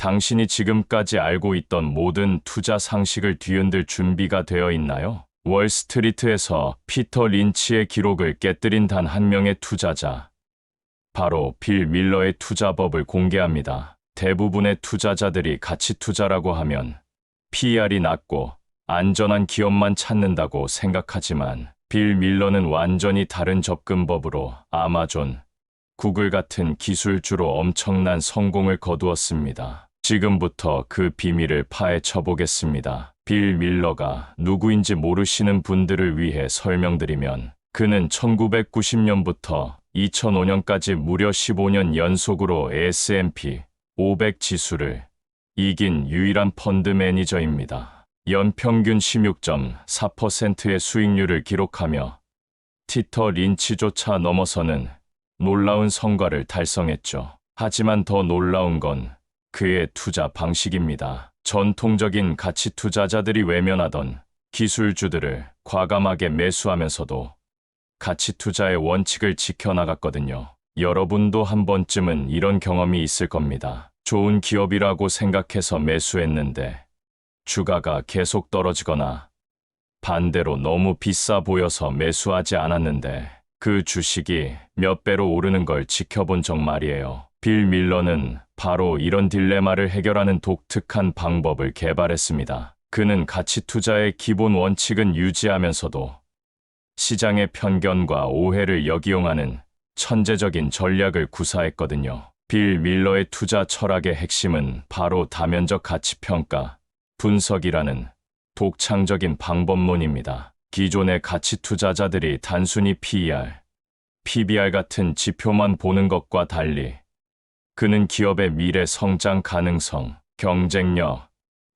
당신이 지금까지 알고 있던 모든 투자 상식을 뒤흔들 준비가 되어 있나요? 월스트리트에서 피터 린치의 기록을 깨뜨린 단 한 명의 투자자. 바로 빌 밀러의 투자법을 공개합니다. 대부분의 투자자들이 가치 투자라고 하면 PER이 낮고 안전한 기업만 찾는다고 생각하지만 빌 밀러는 완전히 다른 접근법으로 아마존, 구글 같은 기술주로 엄청난 성공을 거두었습니다. 지금부터 그 비밀을 파헤쳐 보겠습니다. 빌 밀러가 누구인지 모르시는 분들을 위해 설명드리면 그는 1990년부터 2005년까지 무려 15년 연속으로 S&P 500 지수를 이긴 유일한 펀드 매니저입니다. 연평균 16.4%의 수익률을 기록하며 피터 린치조차 넘어서는 놀라운 성과를 달성했죠. 하지만 더 놀라운 건 그의 투자 방식입니다. 전통적인 가치 투자자들이 외면하던 기술주들을 과감하게 매수하면서도 가치 투자의 원칙을 지켜나갔거든요. 여러분도 한 번쯤은 이런 경험이 있을 겁니다. 좋은 기업이라고 생각해서 매수했는데 주가가 계속 떨어지거나 반대로 너무 비싸 보여서 매수하지 않았는데 그 주식이 몇 배로 오르는 걸 지켜본 적 말이에요. 빌 밀러는 바로 이런 딜레마를 해결하는 독특한 방법을 개발했습니다. 그는 가치 투자의 기본 원칙은 유지하면서도 시장의 편견과 오해를 역이용하는 천재적인 전략을 구사했거든요. 빌 밀러의 투자 철학의 핵심은 바로 다면적 가치 평가, 분석이라는 독창적인 방법론입니다. 기존의 가치 투자자들이 단순히 PER, PBR 같은 지표만 보는 것과 달리 그는 기업의 미래 성장 가능성, 경쟁력,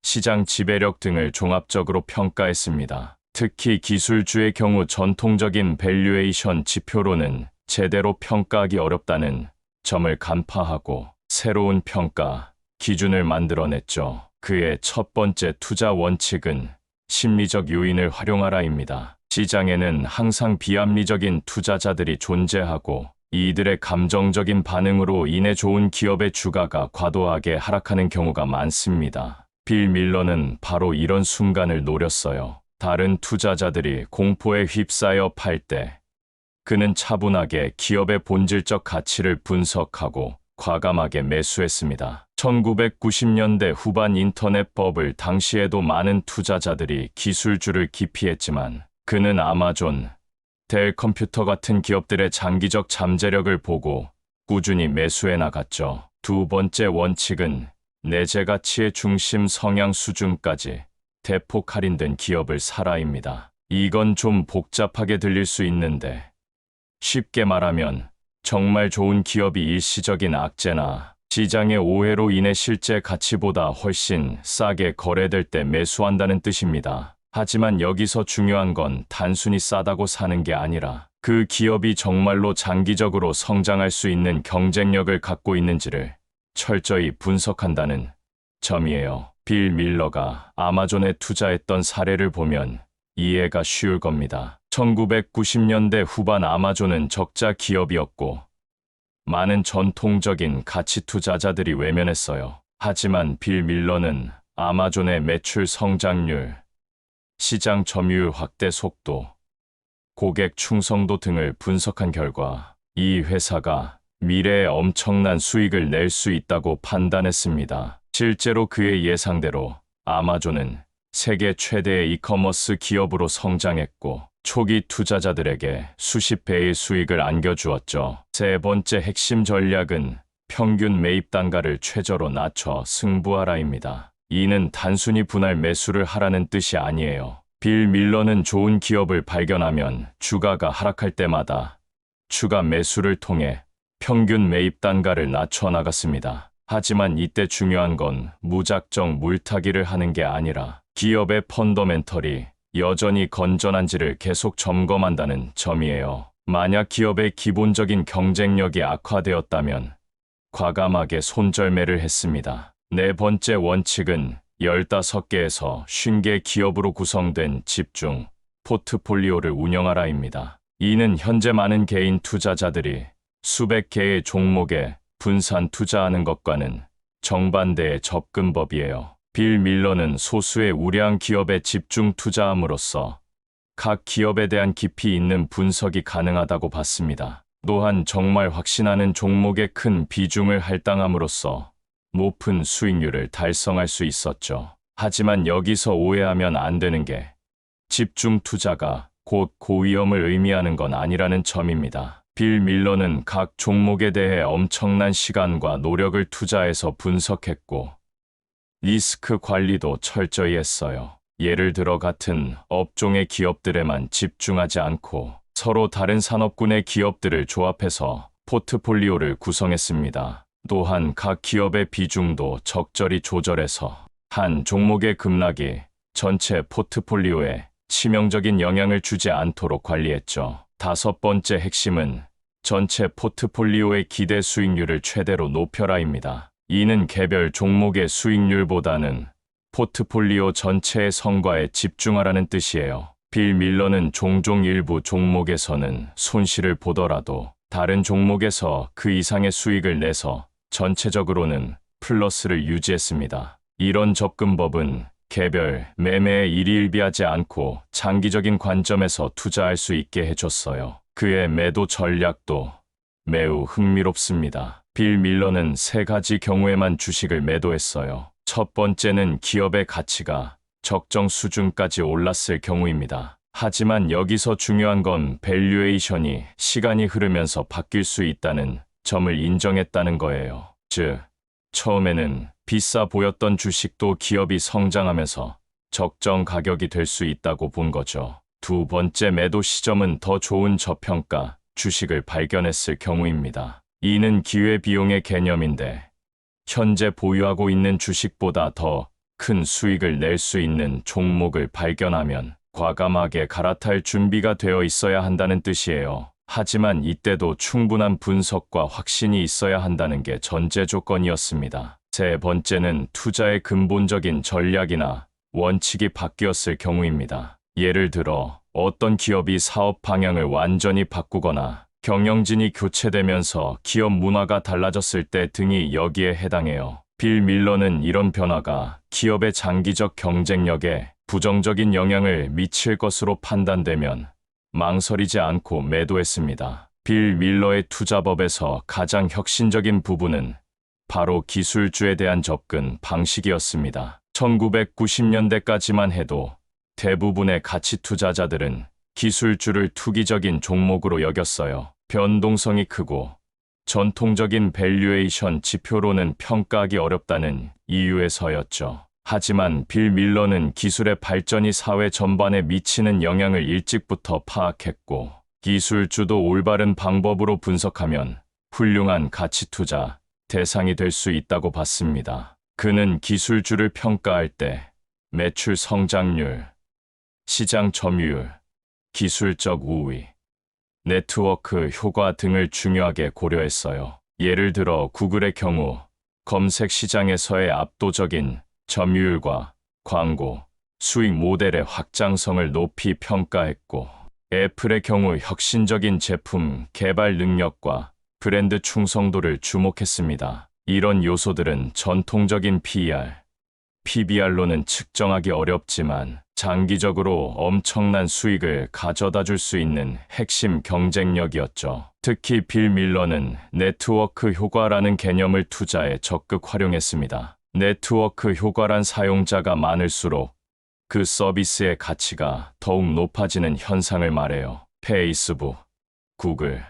시장 지배력 등을 종합적으로 평가했습니다. 특히 기술주의 경우 전통적인 밸류에이션 지표로는 제대로 평가하기 어렵다는 점을 간파하고 새로운 평가 기준을 만들어냈죠. 그의 첫 번째 투자 원칙은 심리적 요인을 활용하라입니다. 시장에는 항상 비합리적인 투자자들이 존재하고 이들의 감정적인 반응으로 인해 좋은 기업의 주가가 과도하게 하락하는 경우가 많습니다. 빌 밀러는 바로 이런 순간을 노렸어요. 다른 투자자들이 공포에 휩싸여 팔 때 그는 차분하게 기업의 본질적 가치를 분석하고 과감하게 매수했습니다. 1990년대 후반 인터넷 버블 당시에도 많은 투자자들이 기술주를 기피했지만 그는 아마존, 델 컴퓨터 같은 기업들의 장기적 잠재력을 보고 꾸준히 매수해 나갔죠. 두 번째 원칙은 내재 가치의 중심 성향 수준까지 대폭 할인된 기업을 사라입니다. 이건 좀 복잡하게 들릴 수 있는데 쉽게 말하면 정말 좋은 기업이 일시적인 악재나 시장의 오해로 인해 실제 가치보다 훨씬 싸게 거래될 때 매수한다는 뜻입니다. 하지만 여기서 중요한 건 단순히 싸다고 사는 게 아니라 그 기업이 정말로 장기적으로 성장할 수 있는 경쟁력을 갖고 있는지를 철저히 분석한다는 점이에요. 빌 밀러가 아마존에 투자했던 사례를 보면 이해가 쉬울 겁니다. 1990년대 후반 아마존은 적자 기업이었고 많은 전통적인 가치 투자자들이 외면했어요. 하지만 빌 밀러는 아마존의 매출 성장률, 시장 점유율 확대 속도, 고객 충성도 등을 분석한 결과 이 회사가 미래에 엄청난 수익을 낼 수 있다고 판단했습니다. 실제로 그의 예상대로 아마존은 세계 최대의 이커머스 기업으로 성장했고 초기 투자자들에게 수십 배의 수익을 안겨주었죠. 세 번째 핵심 전략은 평균 매입 단가를 최저로 낮춰 승부하라입니다. 이는 단순히 분할 매수를 하라는 뜻이 아니에요. 빌 밀러는 좋은 기업을 발견하면 주가가 하락할 때마다 추가 매수를 통해 평균 매입 단가를 낮춰 나갔습니다. 하지만 이때 중요한 건 무작정 물타기를 하는 게 아니라 기업의 펀더멘털이 여전히 건전한지를 계속 점검한다는 점이에요. 만약 기업의 기본적인 경쟁력이 악화되었다면 과감하게 손절매를 했습니다. 네 번째 원칙은 15개에서 50개 기업으로 구성된 집중 포트폴리오를 운영하라입니다. 이는 현재 많은 개인 투자자들이 수백 개의 종목에 분산 투자하는 것과는 정반대의 접근법이에요. 빌 밀러는 소수의 우량 기업에 집중 투자함으로써 각 기업에 대한 깊이 있는 분석이 가능하다고 봤습니다. 또한 정말 확신하는 종목에 큰 비중을 할당함으로써 높은 수익률을 달성할 수 있었죠. 하지만 여기서 오해하면 안 되는 게 집중 투자가 곧 고위험을 의미하는 건 아니라는 점입니다. 빌 밀러는 각 종목에 대해 엄청난 시간과 노력을 투자해서 분석했고 리스크 관리도 철저히 했어요. 예를 들어 같은 업종의 기업들에만 집중하지 않고 서로 다른 산업군의 기업들을 조합해서 포트폴리오를 구성했습니다. 또한 각 기업의 비중도 적절히 조절해서 한 종목의 급락이 전체 포트폴리오에 치명적인 영향을 주지 않도록 관리했죠. 다섯 번째 핵심은 전체 포트폴리오의 기대 수익률을 최대로 높여라입니다. 이는 개별 종목의 수익률보다는 포트폴리오 전체의 성과에 집중하라는 뜻이에요. 빌 밀러는 종종 일부 종목에서는 손실을 보더라도 다른 종목에서 그 이상의 수익을 내서 전체적으로는 플러스를 유지했습니다. 이런 접근법은 개별 매매에 일희일비하지 않고 장기적인 관점에서 투자할 수 있게 해줬어요. 그의 매도 전략도 매우 흥미롭습니다. 빌 밀러는 세 가지 경우에만 주식을 매도했어요. 첫 번째는 기업의 가치가 적정 수준까지 올랐을 경우입니다. 하지만 여기서 중요한 건 밸류에이션이 시간이 흐르면서 바뀔 수 있다는 점을 인정했다는 거예요. 즉, 처음에는 비싸 보였던 주식도 기업이 성장하면서 적정 가격이 될 수 있다고 본 거죠. 두 번째 매도 시점은 더 좋은 저평가 주식을 발견했을 경우입니다. 이는 기회비용의 개념인데 현재 보유하고 있는 주식보다 더 큰 수익을 낼 수 있는 종목을 발견하면 과감하게 갈아탈 준비가 되어 있어야 한다는 뜻이에요. 하지만 이때도 충분한 분석과 확신이 있어야 한다는 게 전제 조건이었습니다. 세 번째는 투자의 근본적인 전략이나 원칙이 바뀌었을 경우입니다. 예를 들어 어떤 기업이 사업 방향을 완전히 바꾸거나 경영진이 교체되면서 기업 문화가 달라졌을 때 등이 여기에 해당해요. 빌 밀러는 이런 변화가 기업의 장기적 경쟁력에 부정적인 영향을 미칠 것으로 판단되면 망설이지 않고 매도했습니다. 빌 밀러의 투자법에서 가장 혁신적인 부분은 바로 기술주에 대한 접근 방식이었습니다. 1990년대까지만 해도 대부분의 가치 투자자들은 기술주를 투기적인 종목으로 여겼어요. 변동성이 크고 전통적인 밸류에이션 지표로는 평가하기 어렵다는 이유에서였죠. 하지만 빌 밀러는 기술의 발전이 사회 전반에 미치는 영향을 일찍부터 파악했고 기술주도 올바른 방법으로 분석하면 훌륭한 가치 투자 대상이 될 수 있다고 봤습니다. 그는 기술주를 평가할 때 매출 성장률, 시장 점유율, 기술적 우위, 네트워크 효과 등을 중요하게 고려했어요. 예를 들어 구글의 경우 검색 시장에서의 압도적인 점유율과 광고, 수익 모델의 확장성을 높이 평가했고 애플의 경우 혁신적인 제품 개발 능력과 브랜드 충성도를 주목했습니다. 이런 요소들은 전통적인 PER, PBR로는 측정하기 어렵지만 장기적으로 엄청난 수익을 가져다 줄 수 있는 핵심 경쟁력이었죠. 특히 빌 밀러는 네트워크 효과라는 개념을 투자에 적극 활용했습니다. 네트워크 효과란 사용자가 많을수록 그 서비스의 가치가 더욱 높아지는 현상을 말해요. 페이스북, 구글,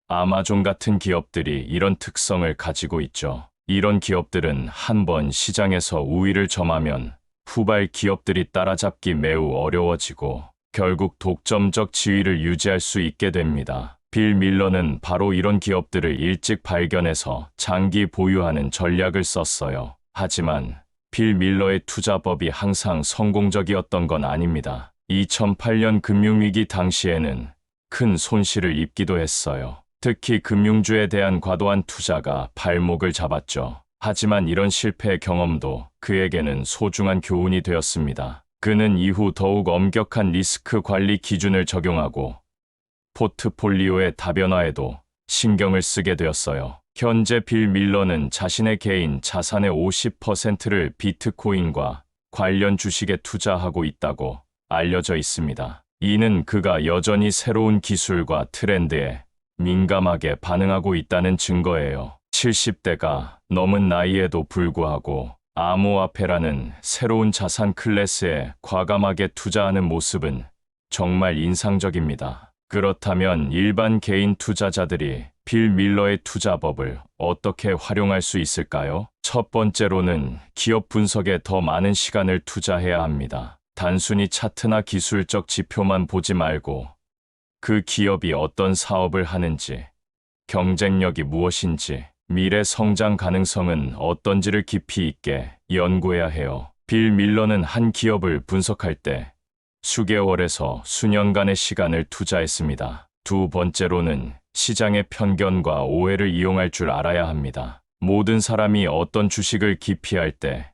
아마존 같은 기업들이 이런 특성을 가지고 있죠. 이런 기업들은 한번 시장에서 우위를 점하면 후발 기업들이 따라잡기 매우 어려워지고 결국 독점적 지위를 유지할 수 있게 됩니다. 빌 밀러는 바로 이런 기업들을 일찍 발견해서 장기 보유하는 전략을 썼어요. 하지만 빌 밀러의 투자법이 항상 성공적이었던 건 아닙니다. 2008년 금융위기 당시에는 큰 손실을 입기도 했어요. 특히 금융주에 대한 과도한 투자가 발목을 잡았죠. 하지만 이런 실패의 경험도 그에게는 소중한 교훈이 되었습니다. 그는 이후 더욱 엄격한 리스크 관리 기준을 적용하고 포트폴리오의 다변화에도 신경을 쓰게 되었어요. 현재 빌 밀러는 자신의 개인 자산의 50%를 비트코인과 관련 주식에 투자하고 있다고 알려져 있습니다. 이는 그가 여전히 새로운 기술과 트렌드에 민감하게 반응하고 있다는 증거예요. 70대가 넘은 나이에도 불구하고 암호화폐라는 새로운 자산 클래스에 과감하게 투자하는 모습은 정말 인상적입니다. 그렇다면 일반 개인 투자자들이 빌 밀러의 투자법을 어떻게 활용할 수 있을까요? 첫 번째로는 기업 분석에 더 많은 시간을 투자해야 합니다. 단순히 차트나 기술적 지표만 보지 말고 그 기업이 어떤 사업을 하는지, 경쟁력이 무엇인지, 미래 성장 가능성은 어떤지를 깊이 있게 연구해야 해요. 빌 밀러는 한 기업을 분석할 때 수개월에서 수년간의 시간을 투자했습니다. 두 번째로는 시장의 편견과 오해를 이용할 줄 알아야 합니다. 모든 사람이 어떤 주식을 기피할 때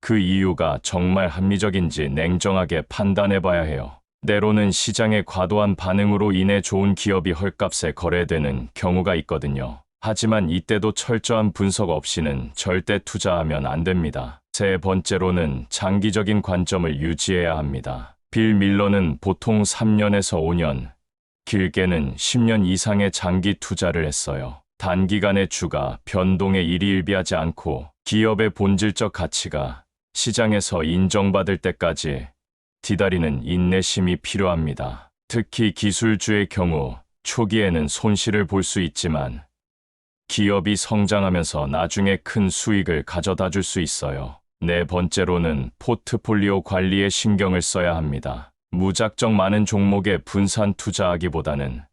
그 이유가 정말 합리적인지 냉정하게 판단해 봐야 해요. 때로는 시장의 과도한 반응으로 인해 좋은 기업이 헐값에 거래되는 경우가 있거든요. 하지만 이때도 철저한 분석 없이는 절대 투자하면 안 됩니다. 세 번째로는 장기적인 관점을 유지해야 합니다. 빌 밀러는 보통 3년에서 5년, 길게는 10년 이상의 장기 투자를 했어요. 단기간의 주가 변동에 일희일비하지 않고 기업의 본질적 가치가 시장에서 인정받을 때까지 기다리는 인내심이 필요합니다. 특히 기술주의 경우 초기에는 손실을 볼 수 있지만 기업이 성장하면서 나중에 큰 수익을 가져다 줄 수 있어요. 네 번째로는 포트폴리오 관리에 신경을 써야 합니다. 무작정 많은 종목에 분산 투자하기보다는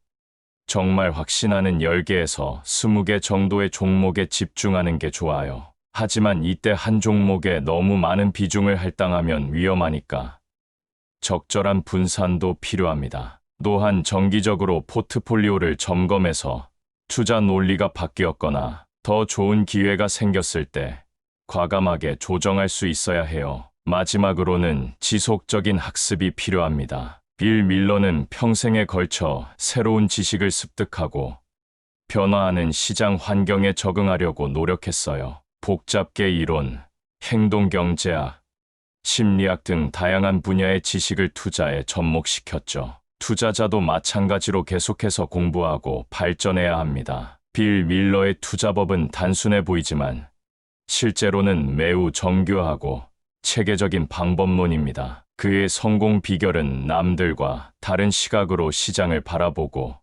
정말 확신하는 10개에서 20개 정도의 종목에 집중하는 게 좋아요. 하지만 이때 한 종목에 너무 많은 비중을 할당하면 위험하니까 적절한 분산도 필요합니다. 또한 정기적으로 포트폴리오를 점검해서 투자 논리가 바뀌었거나 더 좋은 기회가 생겼을 때 과감하게 조정할 수 있어야 해요. 마지막으로는 지속적인 학습이 필요합니다. 빌 밀러는 평생에 걸쳐 새로운 지식을 습득하고 변화하는 시장 환경에 적응하려고 노력했어요. 복잡계 이론, 행동경제학, 심리학 등 다양한 분야의 지식을 투자에 접목시켰죠. 투자자도 마찬가지로 계속해서 공부하고 발전해야 합니다. 빌 밀러의 투자법은 단순해 보이지만 실제로는 매우 정교하고 체계적인 방법론입니다. 그의 성공 비결은 남들과 다른 시각으로 시장을 바라보고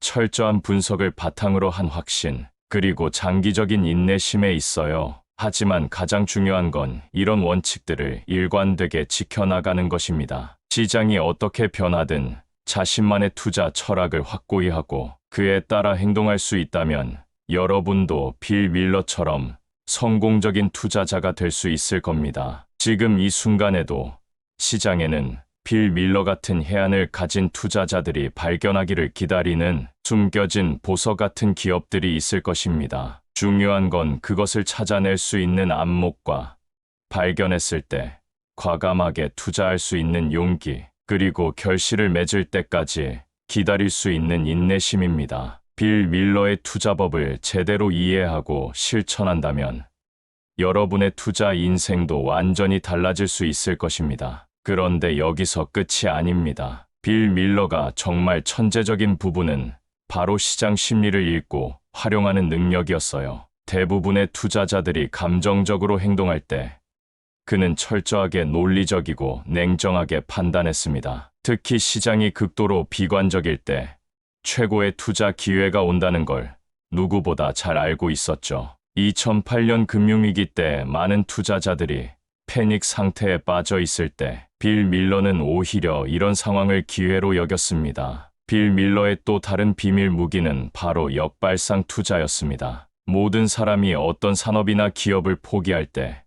철저한 분석을 바탕으로 한 확신, 그리고 장기적인 인내심에 있어요. 하지만 가장 중요한 건 이런 원칙들을 일관되게 지켜나가는 것입니다. 시장이 어떻게 변하든 자신만의 투자 철학을 확고히 하고 그에 따라 행동할 수 있다면 여러분도 빌 밀러처럼 성공적인 투자자가 될 수 있을 겁니다. 지금 이 순간에도 시장에는 빌 밀러 같은 해안을 가진 투자자들이 발견하기를 기다리는 숨겨진 보석 같은 기업들이 있을 것입니다. 중요한 건 그것을 찾아낼 수 있는 안목과 발견했을 때 과감하게 투자할 수 있는 용기, 그리고 결실을 맺을 때까지 기다릴 수 있는 인내심입니다. 빌 밀러의 투자법을 제대로 이해하고 실천한다면 여러분의 투자 인생도 완전히 달라질 수 있을 것입니다. 그런데 여기서 끝이 아닙니다. 빌 밀러가 정말 천재적인 부분은 바로 시장 심리를 읽고 활용하는 능력이었어요. 대부분의 투자자들이 감정적으로 행동할 때 그는 철저하게 논리적이고 냉정하게 판단했습니다. 특히 시장이 극도로 비관적일 때 최고의 투자 기회가 온다는 걸 누구보다 잘 알고 있었죠. 2008년 금융위기 때 많은 투자자들이 패닉 상태에 빠져 있을 때 빌 밀러는 오히려 이런 상황을 기회로 여겼습니다. 빌 밀러의 또 다른 비밀 무기는 바로 역발상 투자였습니다. 모든 사람이 어떤 산업이나 기업을 포기할 때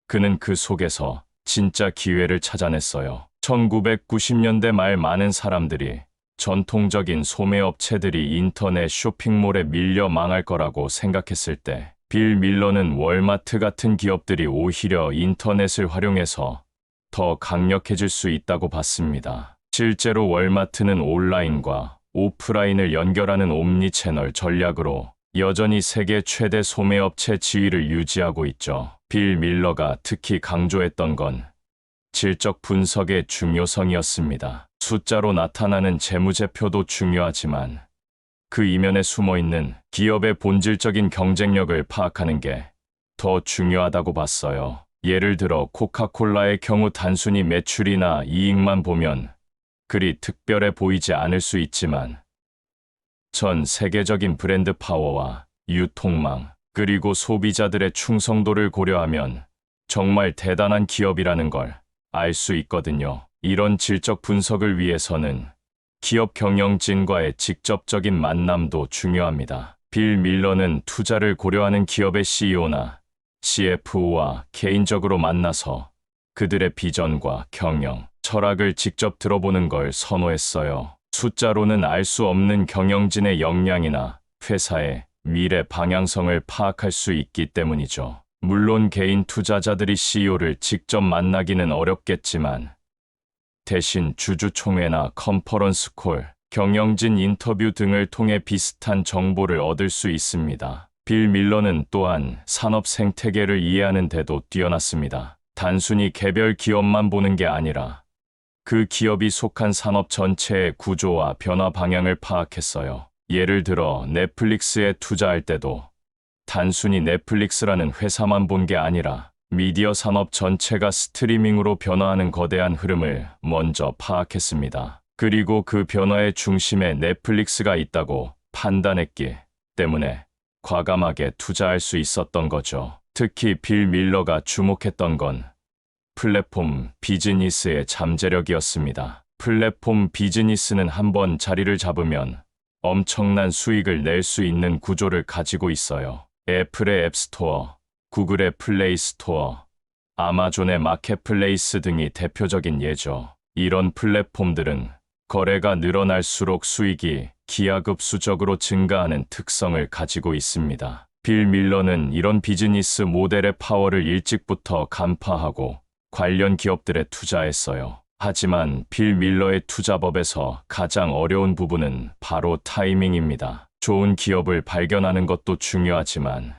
그는 그 속에서 진짜 기회를 찾아냈어요. 1990년대 말 많은 사람들이 전통적인 소매업체들이 인터넷 쇼핑몰에 밀려 망할 거라고 생각했을 때 빌 밀러는 월마트 같은 기업들이 오히려 인터넷을 활용해서 더 강력해질 수 있다고 봤습니다. 실제로 월마트는 온라인과 오프라인을 연결하는 옴니채널 전략으로 여전히 세계 최대 소매업체 지위를 유지하고 있죠. 빌 밀러가 특히 강조했던 건 질적 분석의 중요성이었습니다. 숫자로 나타나는 재무제표도 중요하지만 그 이면에 숨어있는 기업의 본질적인 경쟁력을 파악하는 게 더 중요하다고 봤어요. 예를 들어 코카콜라의 경우 단순히 매출이나 이익만 보면 그리 특별해 보이지 않을 수 있지만 전 세계적인 브랜드 파워와 유통망, 그리고 소비자들의 충성도를 고려하면 정말 대단한 기업이라는 걸 알 수 있거든요. 이런 질적 분석을 위해서는 기업 경영진과의 직접적인 만남도 중요합니다. 빌 밀러는 투자를 고려하는 기업의 CEO나 CFO와 개인적으로 만나서 그들의 비전과 경영, 철학을 직접 들어보는 걸 선호했어요. 숫자로는 알 수 없는 경영진의 역량이나 회사의 미래 방향성을 파악할 수 있기 때문이죠. 물론 개인 투자자들이 CEO를 직접 만나기는 어렵겠지만 대신 주주총회나 컨퍼런스 콜, 경영진 인터뷰 등을 통해 비슷한 정보를 얻을 수 있습니다. 빌 밀러는 또한 산업 생태계를 이해하는 데도 뛰어났습니다. 단순히 개별 기업만 보는 게 아니라 그 기업이 속한 산업 전체의 구조와 변화 방향을 파악했어요. 예를 들어 넷플릭스에 투자할 때도 단순히 넷플릭스라는 회사만 본 게 아니라 미디어 산업 전체가 스트리밍으로 변화하는 거대한 흐름을 먼저 파악했습니다. 그리고 그 변화의 중심에 넷플릭스가 있다고 판단했기 때문에 과감하게 투자할 수 있었던 거죠. 특히 빌 밀러가 주목했던 건 플랫폼 비즈니스의 잠재력이었습니다. 플랫폼 비즈니스는 한번 자리를 잡으면 엄청난 수익을 낼 수 있는 구조를 가지고 있어요. 애플의 앱스토어, 구글의 플레이 스토어, 아마존의 마켓플레이스 등이 대표적인 예죠. 이런 플랫폼들은 거래가 늘어날수록 수익이 기하급수적으로 증가하는 특성을 가지고 있습니다. 빌 밀러는 이런 비즈니스 모델의 파워를 일찍부터 간파하고 관련 기업들에 투자했어요. 하지만 빌 밀러의 투자법에서 가장 어려운 부분은 바로 타이밍입니다. 좋은 기업을 발견하는 것도 중요하지만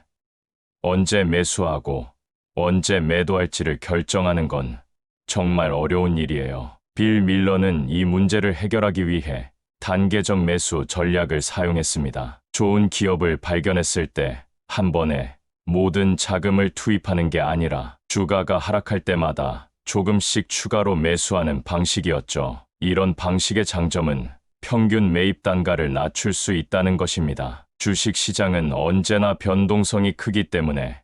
언제 매수하고 언제 매도할지를 결정하는 건 정말 어려운 일이에요. 빌 밀러는 이 문제를 해결하기 위해 단계적 매수 전략을 사용했습니다. 좋은 기업을 발견했을 때 한 번에 모든 자금을 투입하는 게 아니라 주가가 하락할 때마다 조금씩 추가로 매수하는 방식이었죠. 이런 방식의 장점은 평균 매입 단가를 낮출 수 있다는 것입니다. 주식 시장은 언제나 변동성이 크기 때문에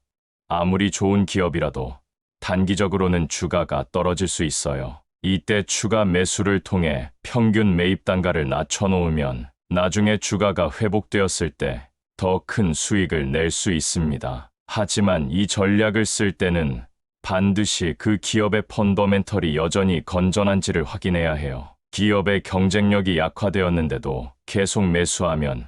아무리 좋은 기업이라도 단기적으로는 주가가 떨어질 수 있어요. 이때 추가 매수를 통해 평균 매입 단가를 낮춰놓으면 나중에 주가가 회복되었을 때 더 큰 수익을 낼 수 있습니다. 하지만 이 전략을 쓸 때는 반드시 그 기업의 펀더멘털이 여전히 건전한지를 확인해야 해요. 기업의 경쟁력이 약화되었는데도 계속 매수하면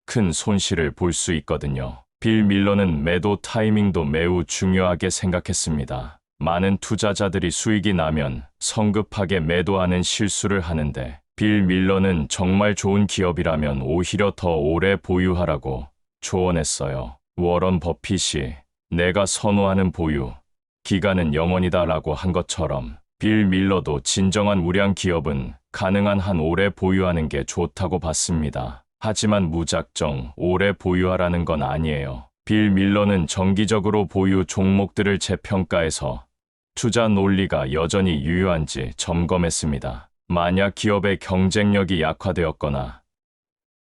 큰 손실을 볼 수 있거든요. 빌 밀러는 매도 타이밍도 매우 중요하게 생각했습니다. 많은 투자자들이 수익이 나면 성급하게 매도하는 실수를 하는데 빌 밀러는 정말 좋은 기업이라면 오히려 더 오래 보유하라고 조언했어요. 워런 버핏이 내가 선호하는 보유 기간은 영원이다라고 한 것처럼 빌 밀러도 진정한 우량 기업은 가능한 한 오래 보유하는 게 좋다고 봤습니다. 하지만 무작정 오래 보유하라는 건 아니에요. 빌 밀러는 정기적으로 보유 종목들을 재평가해서 투자 논리가 여전히 유효한지 점검했습니다. 만약 기업의 경쟁력이 약화되었거나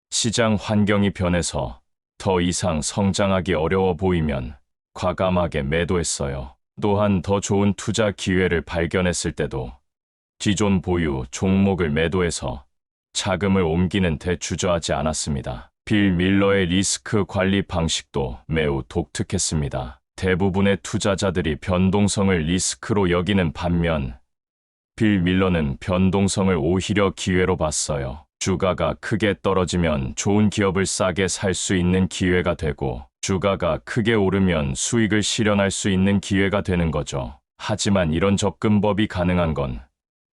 시장 환경이 변해서 더 이상 성장하기 어려워 보이면 과감하게 매도했어요. 또한 더 좋은 투자 기회를 발견했을 때도 기존 보유 종목을 매도해서 자금을 옮기는 데 주저하지 않았습니다. 빌 밀러의 리스크 관리 방식도 매우 독특했습니다. 대부분의 투자자들이 변동성을 리스크로 여기는 반면 빌 밀러는 변동성을 오히려 기회로 봤어요. 주가가 크게 떨어지면 좋은 기업을 싸게 살 수 있는 기회가 되고 주가가 크게 오르면 수익을 실현할 수 있는 기회가 되는 거죠. 하지만 이런 접근법이 가능한 건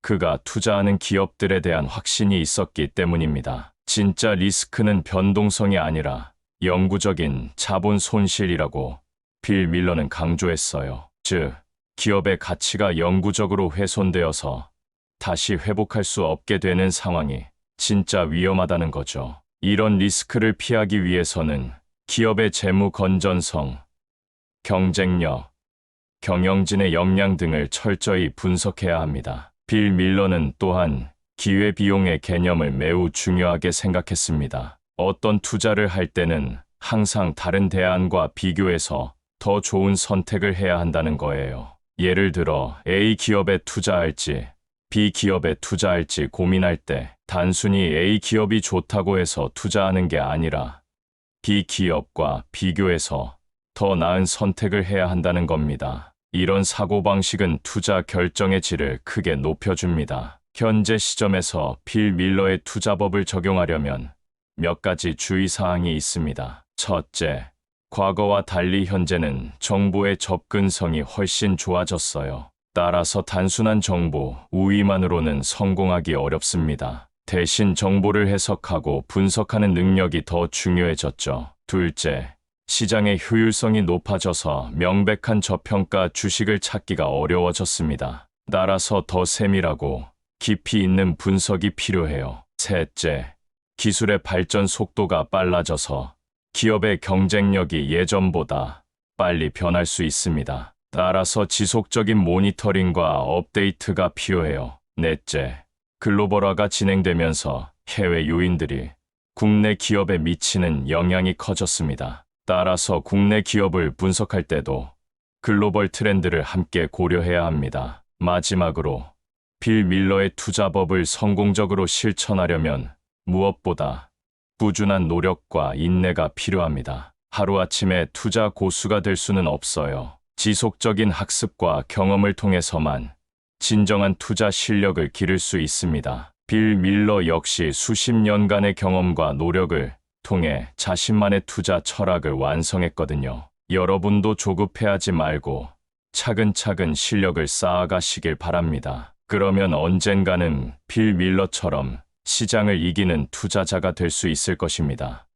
그가 투자하는 기업들에 대한 확신이 있었기 때문입니다. 진짜 리스크는 변동성이 아니라 영구적인 자본 손실이라고 빌 밀러는 강조했어요. 즉, 기업의 가치가 영구적으로 훼손되어서 다시 회복할 수 없게 되는 상황이 진짜 위험하다는 거죠. 이런 리스크를 피하기 위해서는 기업의 재무 건전성, 경쟁력, 경영진의 역량 등을 철저히 분석해야 합니다. 빌 밀러는 또한 기회비용의 개념을 매우 중요하게 생각했습니다. 어떤 투자를 할 때는 항상 다른 대안과 비교해서 더 좋은 선택을 해야 한다는 거예요. 예를 들어 A 기업에 투자할지 B 기업에 투자할지 고민할 때 단순히 A 기업이 좋다고 해서 투자하는 게 아니라 B 기업과 비교해서 더 나은 선택을 해야 한다는 겁니다. 이런 사고방식은 투자 결정의 질을 크게 높여줍니다. 현재 시점에서 빌 밀러의 투자법을 적용하려면 몇 가지 주의사항이 있습니다. 첫째, 과거와 달리 현재는 정보의 접근성이 훨씬 좋아졌어요. 따라서 단순한 정보, 우위만으로는 성공하기 어렵습니다. 대신 정보를 해석하고 분석하는 능력이 더 중요해졌죠. 둘째, 시장의 효율성이 높아져서 명백한 저평가 주식을 찾기가 어려워졌습니다. 따라서 더 세밀하고 깊이 있는 분석이 필요해요. 셋째, 기술의 발전 속도가 빨라져서 기업의 경쟁력이 예전보다 빨리 변할 수 있습니다. 따라서 지속적인 모니터링과 업데이트가 필요해요. 넷째, 글로벌화가 진행되면서 해외 요인들이 국내 기업에 미치는 영향이 커졌습니다. 따라서 국내 기업을 분석할 때도 글로벌 트렌드를 함께 고려해야 합니다. 마지막으로 빌 밀러의 투자법을 성공적으로 실천하려면 무엇보다 꾸준한 노력과 인내가 필요합니다. 하루아침에 투자 고수가 될 수는 없어요. 지속적인 학습과 경험을 통해서만 진정한 투자 실력을 기를 수 있습니다. 빌 밀러 역시 수십 년간의 경험과 노력을 통해 자신만의 투자 철학을 완성했거든요. 여러분도 조급해하지 말고 차근차근 실력을 쌓아가시길 바랍니다. 그러면 언젠가는 빌 밀러처럼 시장을 이기는 투자자가 될 수 있을 것입니다.